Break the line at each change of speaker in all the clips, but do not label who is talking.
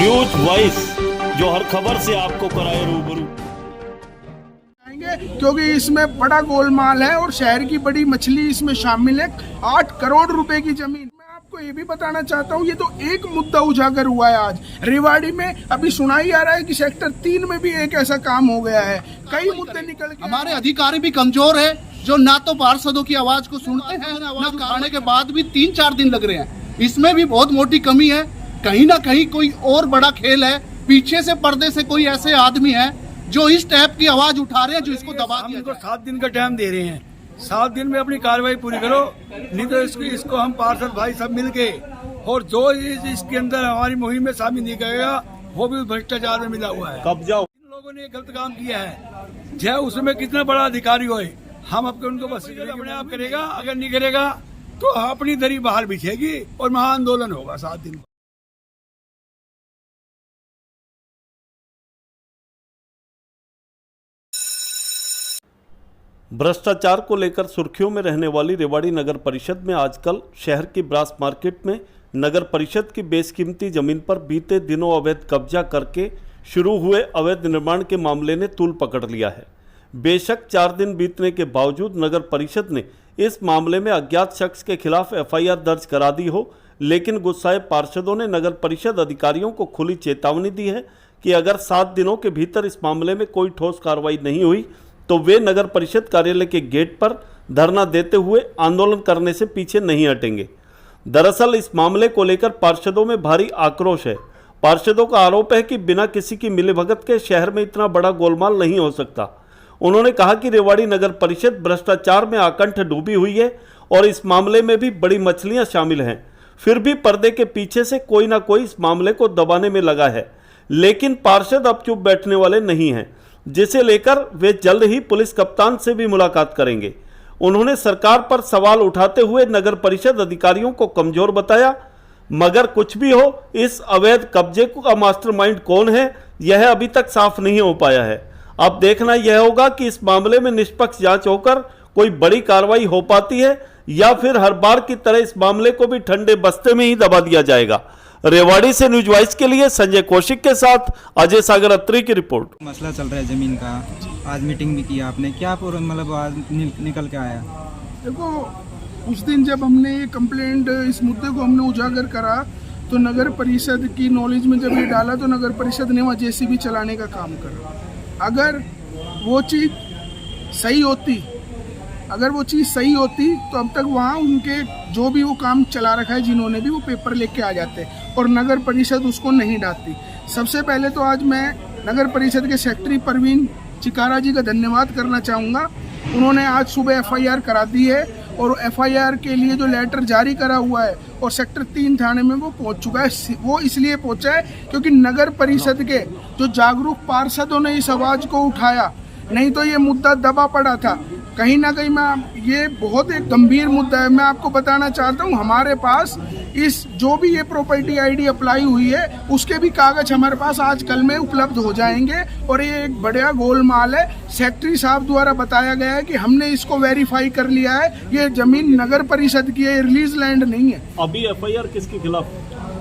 News voice, जो हर खबर से आपको कराए रूबरू।
क्योंकि इसमें बड़ा गोलमाल है और शहर की बड़ी मछली इसमें शामिल है। 8 करोड़ रुपए की जमीन। मैं आपको ये भी बताना चाहता हूँ, ये तो एक मुद्दा उजागर हुआ है आज रेवाड़ी में। अभी सुनाई आ रहा है कि सेक्टर 3 में भी एक ऐसा काम हो गया है। कई मुद्दे निकल के
हमारे अधिकारी भी कमजोर है, जो ना तो पार्षदों की आवाज को सुनते हैं, ना उठाने के बाद भी 3-4 दिन लग रहे हैं। इसमें भी बहुत मोटी कमी है। कहीं ना कहीं कोई और बड़ा खेल है, पीछे से पर्दे से कोई ऐसे आदमी है जो इस टाइप की आवाज उठा रहे हैं, जो इसको दबा दिया।
इनको 7 दिन का टाइम दे रहे हैं। 7 दिन में अपनी कार्रवाई पूरी करो, नहीं तो इसको हम पार्षद भाई सब मिलके, और जो इसके अंदर हमारी मुहिम में शामिल नहीं करेगा वो भी भ्रष्टाचार में मिला हुआ है।
कब्जा
इन लोगों ने गलत काम किया है, चाहे उसमें कितना बड़ा अधिकारी होए, हम अपने उनको बस अपने आप करेगा। अगर नहीं करेगा तो अपनी दरी बाहर बिछेगी और महाआंदोलन होगा 7 दिन।
भ्रष्टाचार को लेकर सुर्खियों में रहने वाली रेवाड़ी नगर परिषद में आजकल शहर की ब्रास मार्केट में नगर परिषद की बेशकीमती जमीन पर बीते दिनों अवैध कब्जा करके शुरू हुए अवैध निर्माण के मामले ने तूल पकड़ लिया है। बेशक 4 दिन बीतने के बावजूद नगर परिषद ने इस मामले में अज्ञात शख्स के खिलाफ FIR दर्ज करा दी हो, लेकिन गुस्साए पार्षदों ने नगर परिषद अधिकारियों को खुली चेतावनी दी है कि अगर 7 दिनों के भीतर इस मामले में कोई ठोस कार्रवाई नहीं हुई तो वे नगर परिषद कार्यालय के गेट पर धरना देते हुए आंदोलन करने से पीछे नहीं हटेंगे। दरअसल इस मामले को लेकर पार्षदों में भारी आक्रोश है। पार्षदों का आरोप है कि बिना किसी की मिलीभगत के शहर में इतना बड़ा गोलमाल नहीं हो सकता। उन्होंने कहा कि रेवाड़ी नगर परिषद भ्रष्टाचार में आकंठ डूबी हुई है और इस मामले में भी बड़ी मछलियां शामिल हैं। फिर भी पर्दे के पीछे से कोई ना कोई इस मामले को दबाने में लगा है, लेकिन पार्षद अब चुप बैठने वाले नहीं हैं, जिसे लेकर वे जल्द ही पुलिस कप्तान से भी मुलाकात करेंगे। उन्होंने सरकार पर सवाल उठाते हुए नगर परिषद अधिकारियों को कमजोर बताया। मगर कुछ भी हो, इस अवैध कब्जे का मास्टरमाइंड कौन है, यह अभी तक साफ नहीं हो पाया है। अब देखना यह होगा कि इस मामले में निष्पक्ष जांच होकर कोई बड़ी कार्रवाई हो पाती है या फिर हर बार की तरह इस मामले को भी ठंडे बस्ते में ही दबा दिया जाएगा। रेवाड़ी से न्यूज वॉइस के लिए संजय कौशिक के साथ अजय सागर अत्री की रिपोर्ट।
मसला चल रहा है जमीन का, आज मीटिंग भी किया आपने, क्या पूरा मतलब आज निकल के आया?
देखो, उस दिन जब हमने ये कंप्लेंट, इस मुद्दे को हमने उजागर करा तो नगर परिषद की नॉलेज में जब ये डाला तो नगर परिषद ने वहाँ JCB चलाने का काम करा। अगर वो चीज़ सही होती तो अब तक वहाँ उनके जो भी वो काम चला रखा है जिन्होंने भी, वो पेपर लेके आ जाते और नगर परिषद उसको नहीं डालती। सबसे पहले तो आज मैं नगर परिषद के सेक्रेटरी परवीन चिकारा जी का धन्यवाद करना चाहूँगा। उन्होंने आज सुबह FIR करा दी है और FIR के लिए जो लेटर जारी करा हुआ है और सेक्टर 3 थाने में वो पहुंच चुका है। वो इसलिए पहुंचा है क्योंकि नगर परिषद के जो जागरूक पार्षदों ने इस आवाज़ को उठाया, नहीं तो ये मुद्दा दबा पड़ा था। कहीं ना कहीं ये बहुत एक गंभीर मुद्दा है। मैं आपको बताना चाहता हूँ, हमारे पास इस जो भी ये प्रॉपर्टी ID अप्लाई हुई है उसके भी कागज हमारे पास आज कल में उपलब्ध हो जाएंगे और ये एक बड़ा गोलमाल है। सेक्रेटरी साहब द्वारा बताया गया है कि हमने इसको वेरीफाई कर लिया है, ये जमीन नगर परिषद की है, रिलीज लैंड नहीं है।
अभी FIR किसके खिलाफ?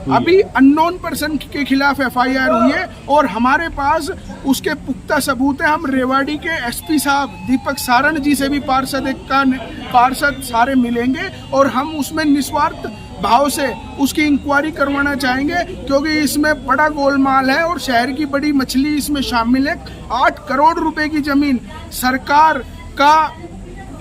अभी अननोन पर्सन के खिलाफ FIR हुई है और हमारे पास उसके पुख्ता सबूत है। हम रेवाड़ी के SP साहब दीपक सारण जी से भी पार्षद सारे मिलेंगे और हम उसमें निस्वार्थ भाव से उसकी इंक्वायरी करवाना चाहेंगे, क्योंकि इसमें बड़ा गोलमाल है और शहर की बड़ी मछली इसमें शामिल है। 8 करोड़ रुपए की जमीन। सरकार का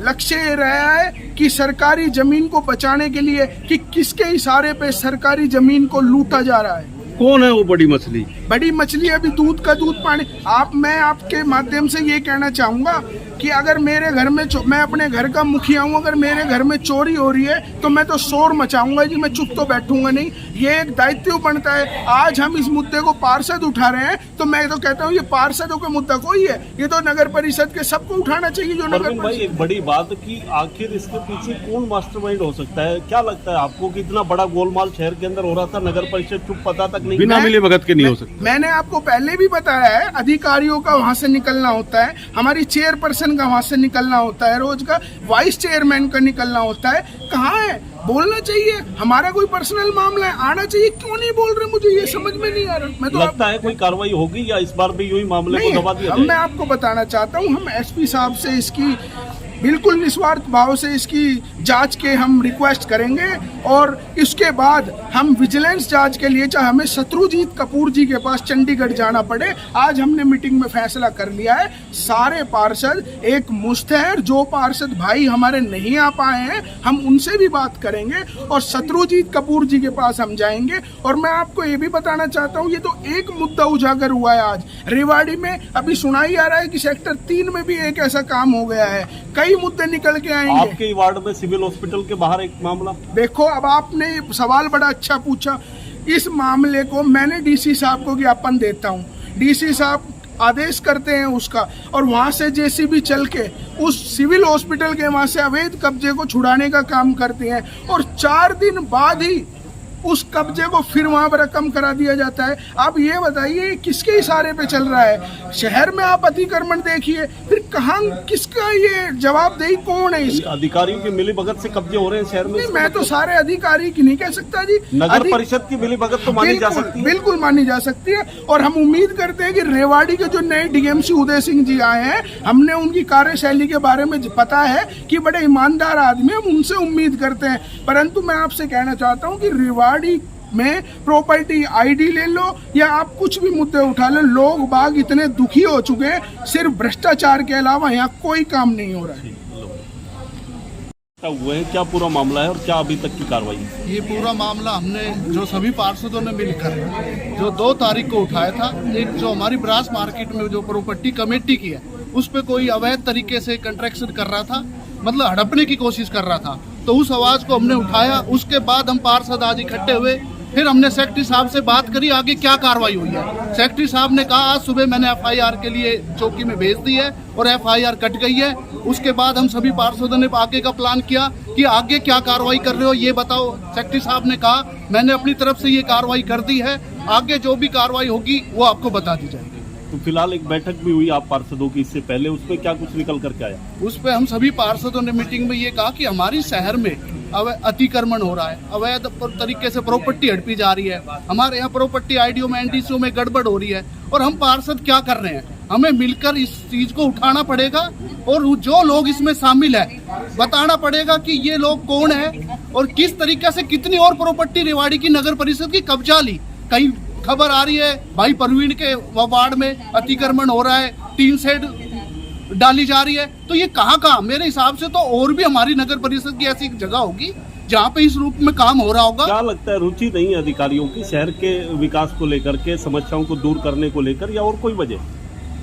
लक्ष्य ये रहा है कि सरकारी जमीन को बचाने के लिए कि किसके इशारे पे सरकारी जमीन को लूटा जा रहा है।
कौन है वो बड़ी मछली?
बड़ी मछली अभी दूध का दूध पानी। मैं आपके माध्यम से ये कहना चाहूँगा कि अगर मेरे घर में, मैं अपने घर का मुखिया हूँ, अगर मेरे घर में चोरी हो रही है तो मैं तो शोर मचाऊंगा जी, मैं चुप तो बैठूंगा नहीं। ये एक दायित्व बनता है। आज हम इस मुद्दे को पार्षद उठा रहे हैं तो मैं तो कहता हूँ ये पार्षदों का मुद्दा कोई है, ये तो नगर परिषद के सबको उठाना चाहिए। जो नगर
भाई, एक बड़ी बात की आखिर इसके पीछे कौन मास्टरमाइंड हो सकता है? क्या लगता है आपको कि इतना बड़ा गोलमाल शहर के अंदर हो रहा था, नगर परिषद चुप, पता तक नहीं?
बिना मिलीभगत के नहीं हो सकता।
मैंने आपको पहले भी बताया है, अधिकारियों का वहाँ से निकलना होता है, हमारी चेयरपर्सन का वहाँ से निकलना होता है, रोज का वाइस चेयरमैन का निकलना होता है। कहाँ है बोलना चाहिए, हमारा कोई पर्सनल मामला है, आना चाहिए, क्यों नहीं बोल रहे, मुझे ये समझ में नहीं आ रहा। मैं तो
लगता है कोई कार्रवाई होगी या इस बार भी यूं ही मामले को दबा दिया
मैं आपको बताना चाहता हूँ, हम एसपी साहब से इसकी बिल्कुल निस्वार्थ भाव से इसकी जांच के हम रिक्वेस्ट करेंगे और इसके बाद हम विजिलेंस जांच के लिए चाहे हमें शत्रुजीत कपूर जी के पास चंडीगढ़ जाना पड़े। आज हमने मीटिंग में फैसला कर लिया है, सारे पार्षद एक मुस्तैर, जो पार्षद भाई हमारे नहीं आ पाए हैं हम उनसे भी बात करेंगे और शत्रुजीत कपूर जी के पास हम जाएंगे। और मैं आपको ये भी बताना चाहता हूँ, ये तो एक मुद्दा उजागर हुआ है आज रेवाड़ी में, अभी सुनाई आ रहा है कि सेक्टर 3 में भी एक ऐसा काम हो गया है, कई मुद्दे निकल के आएंगे।
आपके वार्ड में सिविल हॉस्पिटल के बाहर एक मामला,
देखो अब आपने ये सवाल बड़ा अच्छा पूछा, इस मामले को मैंने डीसी साहब को ज्ञापन देता हूँ, डीसी साहब आदेश करते हैं उसका और वहाँ से जेसीबी चल के उस सिविल हॉस्पिटल के वहाँ से अवैध कब्जे को छुड़ाने का काम करते हैं और 4 दिन बाद ही उस कब्जे को फिर वहाँ पर रकम करा दिया जाता है। आप ये बताइए किसके इशारे पे चल रहा है? शहर में आप अतिक्रमण देखिए, फिर कहाँ किसका ये जवाबदेही कौन है इसका?
अधिकारियों की मिलीभगत से कब्जे हो रहे हैं शहर में।
नहीं, मैं तो सारे अधिकारी की नहीं कह सकता जी,
नगर परिषद की मिलीभगत तो मानी जा सकती है,
बिल्कुल मानी जा सकती है। और हम उम्मीद करते हैं कि रेवाड़ी के जो नए डीएमसी उदय सिंह जी आए हैं, हमने उनकी कार्यशैली के बारे में पता है कि बड़े ईमानदार आदमी, हम उनसे उम्मीद करते हैं। परंतु मैं आपसे कहना चाहता हूँ कि रेवाड़ी में प्रॉपर्टी आईडी ले लो या आप कुछ भी मुद्दे उठा लो, लोग बाग इतने दुखी हो चुके हैं, सिर्फ भ्रष्टाचार के अलावा यहाँ कोई काम नहीं हो रहा है।
हुए हैं, क्या पूरा मामला है और क्या अभी तक की कार्रवाई?
ये पूरा मामला हमने जो सभी पार्षदों ने मिलकर जो 2 तारीख को उठाया था, एक जो हमारी ब्रास मार्केट में जो प्रॉपर्टी कमेटी की है उस पर कोई अवैध तरीके से कंट्रैक्शन कर रहा था, मतलब हड़पने की कोशिश कर रहा था, तो उस आवाज को हमने उठाया। उसके बाद हम पार्षद आज इकट्ठे हुए, फिर हमने सेक्रेटरी साहब से बात करी आगे क्या कार्रवाई हुई है। सेक्रेटरी साहब ने कहा आज सुबह मैंने एफआईआर के लिए चौकी में भेज दी है और एफआईआर कट गई है। उसके बाद हम सभी पार्षदों ने आगे का प्लान किया कि आगे क्या कार्रवाई कर रहे हो ये बताओ। सेक्रेटरी साहब ने कहा मैंने अपनी तरफ से ये कार्रवाई कर दी है, आगे जो भी कार्रवाई होगी वो आपको बता दी जाएगी।
तो फिलहाल एक बैठक भी हुई आप पार्षदों की, इससे पहले उसमें क्या कुछ निकल करके आया?
उस पर हम सभी पार्षदों ने मीटिंग में ये कहा कि हमारी शहर में अतिक्रमण हो रहा है, अवैध तरीके से प्रॉपर्टी हड़पी जा रही है, हमारे यहाँ प्रॉपर्टी आईडीओ में एनडीसीओ में गड़बड़ हो रही है और हम पार्षद क्या कर रहे हैं, हमें मिलकर इस चीज को उठाना पड़ेगा और जो लोग इसमें शामिल है बताना पड़ेगा कि ये लोग कौन है और किस तरीके से कितनी और प्रॉपर्टी रेवाड़ी की नगर परिषद की कब्जा ली। कई खबर आ रही है भाई परवीन के वार्ड में अतिक्रमण हो रहा है, टीन शेड डाली जा रही है, तो ये कहाँ मेरे हिसाब से तो और भी हमारी नगर परिषद की ऐसी जगह होगी जहाँ पे इस रूप में काम हो रहा होगा।
क्या लगता है रुचि नहीं है अधिकारियों की शहर के विकास को लेकर के, समस्याओं को दूर करने को लेकर, या और कोई वजह?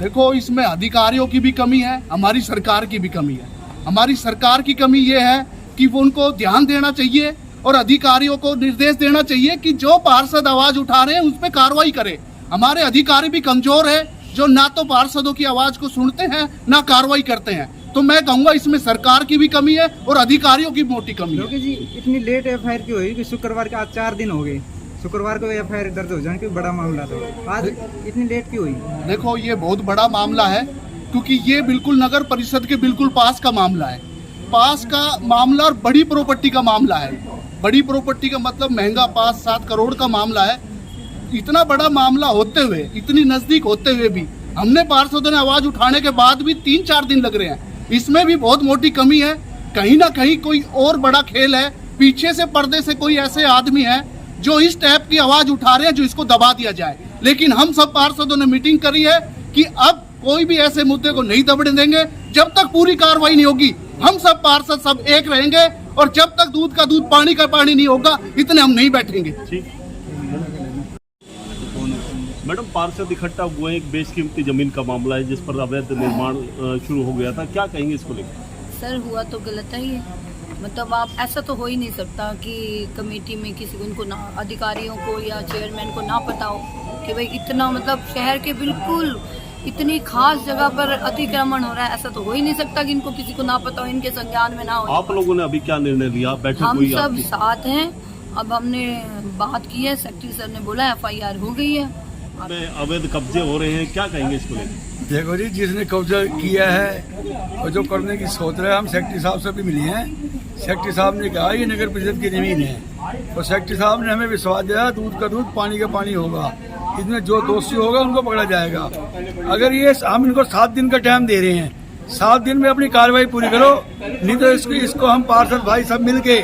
देखो इसमें अधिकारियों की भी कमी है, हमारी सरकार की भी कमी है। हमारी सरकार की कमी ये है कि वो उनको ध्यान देना चाहिए और अधिकारियों को निर्देश देना चाहिए कि जो पार्षद आवाज उठा रहे हैं उस पर कार्रवाई करें। हमारे अधिकारी भी कमजोर है जो ना तो पार्षदों की आवाज को सुनते हैं ना कार्रवाई करते हैं। तो मैं कहूंगा इसमें सरकार की भी कमी है और अधिकारियों की मोटी कमी है।
जी इतनी लेट एफआईआर क्यों हुई कि शुक्रवार के आज 4 दिन हो गए, शुक्रवार को एफआईआर दर्ज हो जाने क्यों बड़ा मामला था, आज इतनी लेट क्यों हुई?
देखो ये बहुत बड़ा मामला है क्योंकि ये बिल्कुल नगर परिषद के बिल्कुल पास का मामला है, पास का मामला और बड़ी प्रॉपर्टी का मामला है। बड़ी प्रॉपर्टी का मतलब महंगा 5-7 करोड़ का मामला है। इतना बड़ा मामला होते हुए, इतनी नजदीक होते हुए भी हमने पार्षदों ने आवाज उठाने के बाद भी 3-4 दिन लग रहे हैं। इसमें भी बहुत मोटी कमी है, कहीं ना कहीं कोई और बड़ा खेल है, पीछे से पर्दे से कोई ऐसे आदमी है जो इस टाइप की आवाज उठा रहे हैं जो इसको दबा दिया जाए। लेकिन हम सब पार्षदों ने मीटिंग करी है कि अब कोई भी ऐसे मुद्दे को नहीं दबने देंगे जब तक पूरी कार्रवाई नहीं होगी। हम सब पार्षद सब एक रहेंगे और जब तक दूध का दूध पानी का पानी नहीं होगा इतने हम नहीं बैठेंगे।
मैडम पार्षद इकट्ठा हुए, एक बेशकीमती जमीन का मामला है जिस पर अवैध निर्माण शुरू हो गया था, क्या कहेंगे इसको लेकर?
सर हुआ तो गलत है ये, मतलब आप ऐसा तो हो ही नहीं सकता कि कमेटी में किसी को उनको ना अधिकारियों को या चेयरमैन को ना पता हो कि भाई इतना मतलब शहर के बिल्कुल इतनी खास जगह पर अतिक्रमण हो रहा है। ऐसा तो हो ही नहीं सकता कि इनको किसी को ना पता हो, इनके संज्ञान में ना हो।
आप लोगों ने अभी क्या निर्णय लिया? बैठक
हम
हुई
सब
आपकी?
साथ हैं, अब हमने बात की है, सेक्रेटरी सर ने बोला एफआईआर हो गई है।
अवैध कब्जे हो रहे हैं, क्या कहेंगे इसको लेकर?
देखो जी जिसने कब्जा किया है और जो करने की सोच रहे हैं, हम सेक्रेटरी साहब से भी मिले हैं, सेक्रेटरी साहब ने कहा ये नगर परिषद की जमीन है, और सेक्रेटरी साहब ने हमें विश्वास दिया दूध का दूध पानी का पानी होगा, इसमें जो दोषी होगा उनको पकड़ा जाएगा। अगर ये हम इनको 7 दिन का टाइम दे रहे हैं, 7 दिन में अपनी कार्रवाई पूरी करो, नहीं तो इसको हम पार्षद भाई सब मिलके,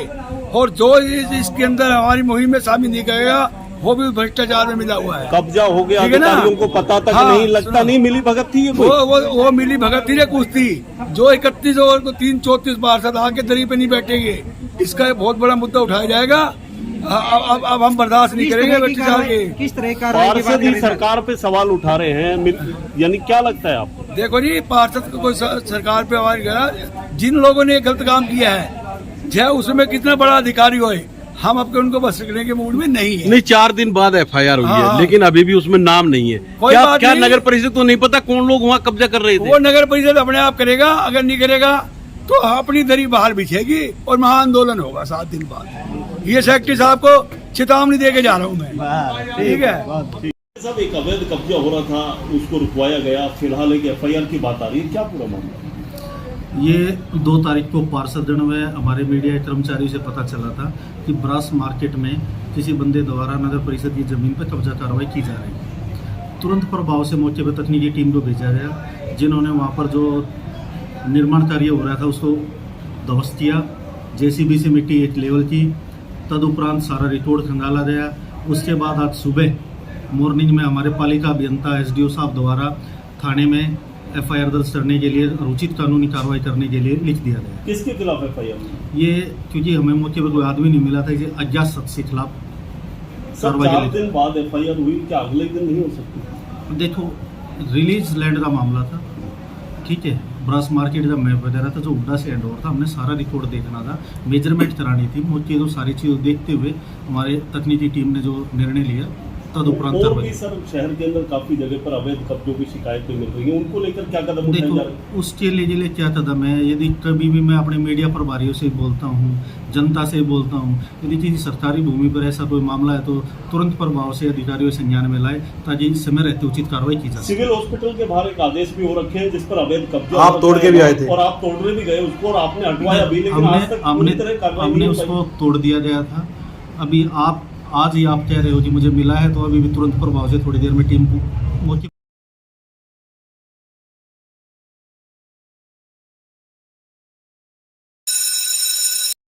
और जो इसके अंदर हमारी मुहिम में शामिल नहीं करेगा वो भी भ्रष्टाचार में मिला हुआ है।
कब्जा हो गया,
ठीक है ना?
अधिकारियों को पता तक
हाँ,
नहीं, लगता नहीं मिली भगत थी ये कोई?
वो मिली भगत थी, कुछ थी जो 31 और 334 पार्षद आके दरी पे नहीं बैठेंगे, इसका बहुत बड़ा मुद्दा उठाया जाएगा। अब हम बर्दाश्त नहीं करेंगे भ्रष्टाचार के।
किस तरह की कार्रवाई की बात
पार्षद ही
कर रहे हैं?
सरकार पे सवाल उठा रहे हैं, यानी क्या लगता है आपको?
देखो जी, पार्षद को कोई सरकार पे आवाज गया, जिन लोगों ने गलत काम किया है, चाहे उसमें कितना बड़ा अधिकारी होए, हम अब उनको बस सकने के मूड में नहीं है।
नहीं, 4 दिन बाद एफआईआर हुई
हाँ।
है, लेकिन अभी भी उसमें नाम नहीं है।
कोई
क्या
बात
क्या
नहीं।
नगर परिषद को नहीं पता कौन लोग वहाँ कब्जा कर रहे थे?
वो नगर परिषद अपने आप करेगा, अगर नहीं करेगा तो अपनी दरी बाहर बिछेगी और महाआंदोलन होगा 7 दिन बाद। ये सेक्रेटरी साहब को चेतावनी दे के जा रहा हूँ मैं, ठीक है।
सब एक अवैध कब्जा हो रहा था, उसको रुकवाया गया, फिलहाल एक एफआईआर की बात आ रही है, क्या पूरा मामला?
ये 2 तारीख को पार्षदगण व हमारे मीडिया कर्मचारी से पता चला था कि ब्रास मार्केट में किसी बंदे द्वारा नगर परिषद की जमीन पर कब्जा कार्रवाई की जा रही है। तुरंत प्रभाव से मौके पर तकनीकी टीम को भेजा गया, जिन्होंने वहाँ पर जो निर्माण कार्य हो रहा था उसको ध्वस्त किया, जेसीबी से मिट्टी एक लेवल की, तदुपरांत सारा रिकॉर्ड खंगाला गया। उसके बाद आज सुबह मॉर्निंग में हमारे पालिका अभियंता एसडीओ साहब द्वारा थाने में एफआईआर दर्ज करने के लिए उचित कानूनी कार्रवाई करने के लिए लिख दिया गया।
किसके खिलाफ एफआईआर?
ये क्योंकि हमें मौके पर कोई आदमी नहीं मिला था, ये अज्ञात शख्स के खिलाफ
सब
कार्रवाई
4 दिन बाद एफआईआर हुई, क्या अगले दिन नहीं हो सकती?
देखो, रिलीज लैंड का मामला था, ठीक है, ब्रास मार्केट का मैप वगैरह था जो उड्डा से एंड ओवर था, हमने सारा रिकॉर्ड देखना था, मेजरमेंट करानी थी, मौके तो सारी चीज़ देखते हुए हमारे तकनीकी टीम ने जो निर्णय लिया तदुपरांत
और भी
कार्रवाई।
सर शहर के अंदर काफी जगह पर अवैध कब्जों की शिकायतें मिल रही हैं, उनको लेकर क्या कदम उठाए जा रहे हैं?
देखो, उसके लिए क्या कदम है, यदि कभी भी मैं अपने मीडिया प्रभारियों से बोलता हूँ, जनता से बोलता हूँ, यदि किसी सरकारी भूमि पर ऐसा कोई मामला है तो तुरंत प्रभाव से अधिकारियों संज्ञान में लाए ताकि समय रहते उचित कार्रवाई की जा सके।
सिविल हॉस्पिटल के बाहर एक आदेश भी हो रखे हैं जिस पर अवैध कब्जा
आप तोड़ के भी आए थे
और आप तोड़ने भी गए उसको, और आपने हटवाया भी, लेकिन आज तक पूरी तरह कार्रवाई
हमने
नहीं हो
उसको तोड़ दिया गया था। अभी आज ही आप कह रहे हो कि मुझे मिला है, तो अभी भी तुरंत प्रभाव से थोड़ी देर में टीम को मौके